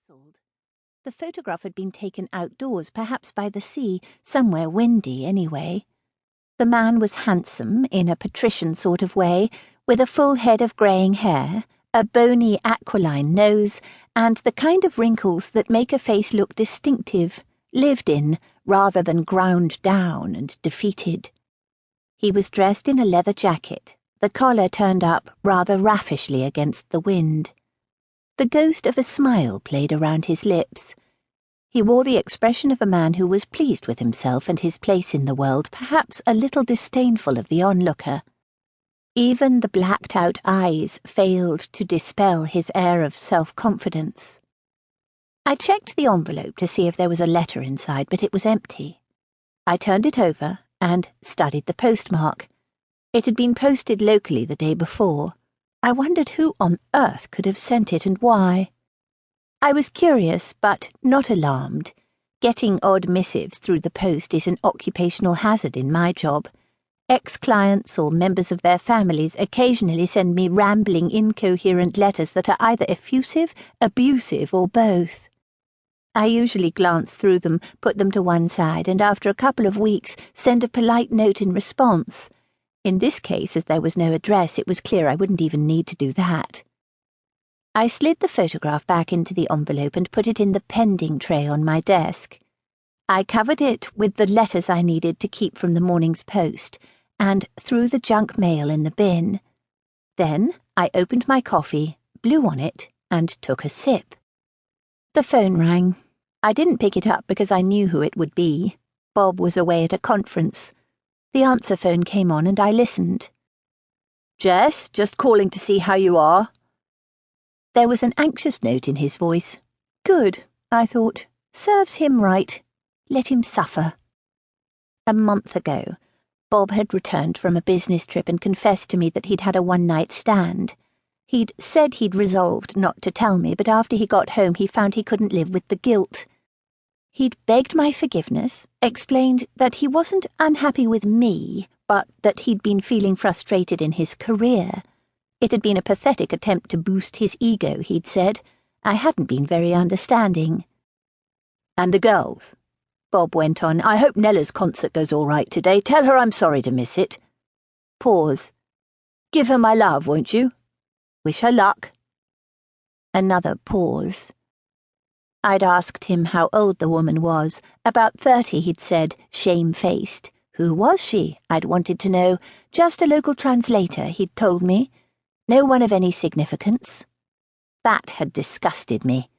puzzled. The photograph had been taken outdoors, perhaps by the sea, somewhere windy anyway. The man was handsome, in a patrician sort of way, with a full head of greying hair, a bony aquiline nose, and the kind of wrinkles that make a face look distinctive, lived in, rather than ground down and defeated. He was dressed in a leather jacket, the collar turned up rather raffishly against the wind. The ghost of a smile played around his lips. He wore the expression of a man who was pleased with himself and his place in the world, perhaps a little disdainful of the onlooker. Even the blacked-out eyes failed to dispel his air of self-confidence. I checked the envelope to see if there was a letter inside, but it was empty. I turned it over and studied the postmark. It had been posted locally the day before. I wondered who on earth could have sent it and why. I was curious, but not alarmed. Getting odd missives through the post is an occupational hazard in my job. Ex-clients or members of their families occasionally send me rambling, incoherent letters that are either effusive, abusive, or both. I usually glance through them, put them to one side, and after a couple of weeks send a polite note in response. In this case, as there was no address, it was clear I wouldn't even need to do that. I slid the photograph back into the envelope and put it in the pending tray on my desk. I covered it with the letters I needed to keep from the morning's post, and threw the junk mail in the bin. Then I opened my coffee, blew on it, and took a sip. The phone rang. I didn't pick it up because I knew who it would be. Bob was away at a conference. The answer phone came on and I listened. "Jess, just calling to see how you are." There was an anxious note in his voice. Good, I thought. Serves him right. Let him suffer. A month ago, Bob had returned from a business trip and confessed to me that he'd had a one-night stand. He'd said he'd resolved not to tell me, but after he got home he found he couldn't live with the guilt. He'd begged my forgiveness, explained that he wasn't unhappy with me, but that he'd been feeling frustrated in his career. It had been a pathetic attempt to boost his ego, he'd said. I hadn't been very understanding. "And the girls?" Bob went on. "I hope Nella's concert goes all right today. Tell her I'm sorry to miss it." Pause. "Give her my love, won't you? Wish her luck." Another pause. I'd asked him how old the woman was. About 30, he'd said, shame-faced. Who was she? I'd wanted to know. Just a local translator, he'd told me. No one of any significance. That had disgusted me.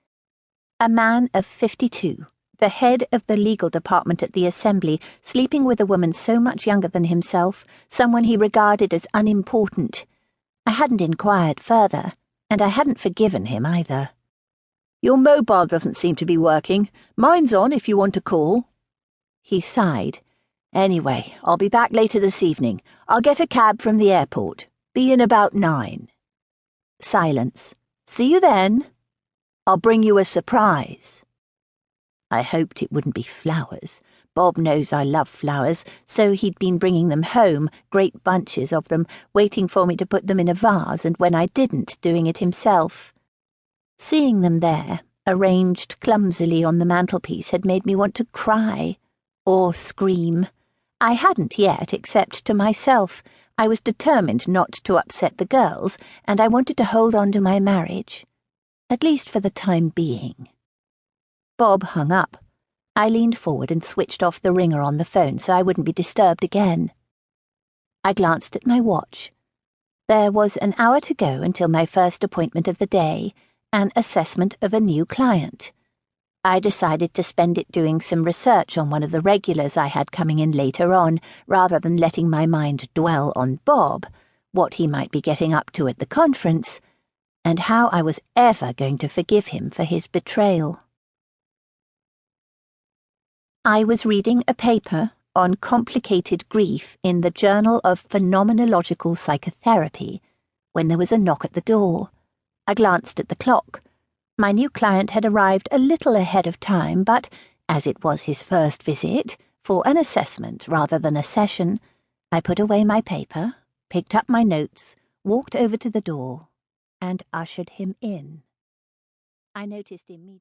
A man of 52, the head of the legal department at the Assembly, sleeping with a woman so much younger than himself, someone he regarded as unimportant. I hadn't inquired further, and I hadn't forgiven him either. "Your mobile doesn't seem to be working. Mine's on if you want to call." He sighed. "Anyway, I'll be back later this evening. I'll get a cab from the airport. Be in about 9. Silence. "See you then. I'll bring you a surprise." I hoped it wouldn't be flowers. Bob knows I love flowers, so he'd been bringing them home, great bunches of them, waiting for me to put them in a vase, and when I didn't, doing it himself. Seeing them there, arranged clumsily on the mantelpiece, had made me want to cry. Or scream. I hadn't yet, except to myself. I was determined not to upset the girls, and I wanted to hold on to my marriage. At least for the time being. Bob hung up. I leaned forward and switched off the ringer on the phone so I wouldn't be disturbed again. I glanced at my watch. There was an hour to go until my first appointment of the day, an assessment of a new client. I decided to spend it doing some research on one of the regulars I had coming in later on, rather than letting my mind dwell on Bob, what he might be getting up to at the conference, and how I was ever going to forgive him for his betrayal. I was reading a paper on complicated grief in the Journal of Phenomenological Psychotherapy when there was a knock at the door. I glanced at the clock. My new client had arrived a little ahead of time, but, as it was his first visit, for an assessment rather than a session, I put away my paper, picked up my notes, walked over to the door, and ushered him in. I noticed immediately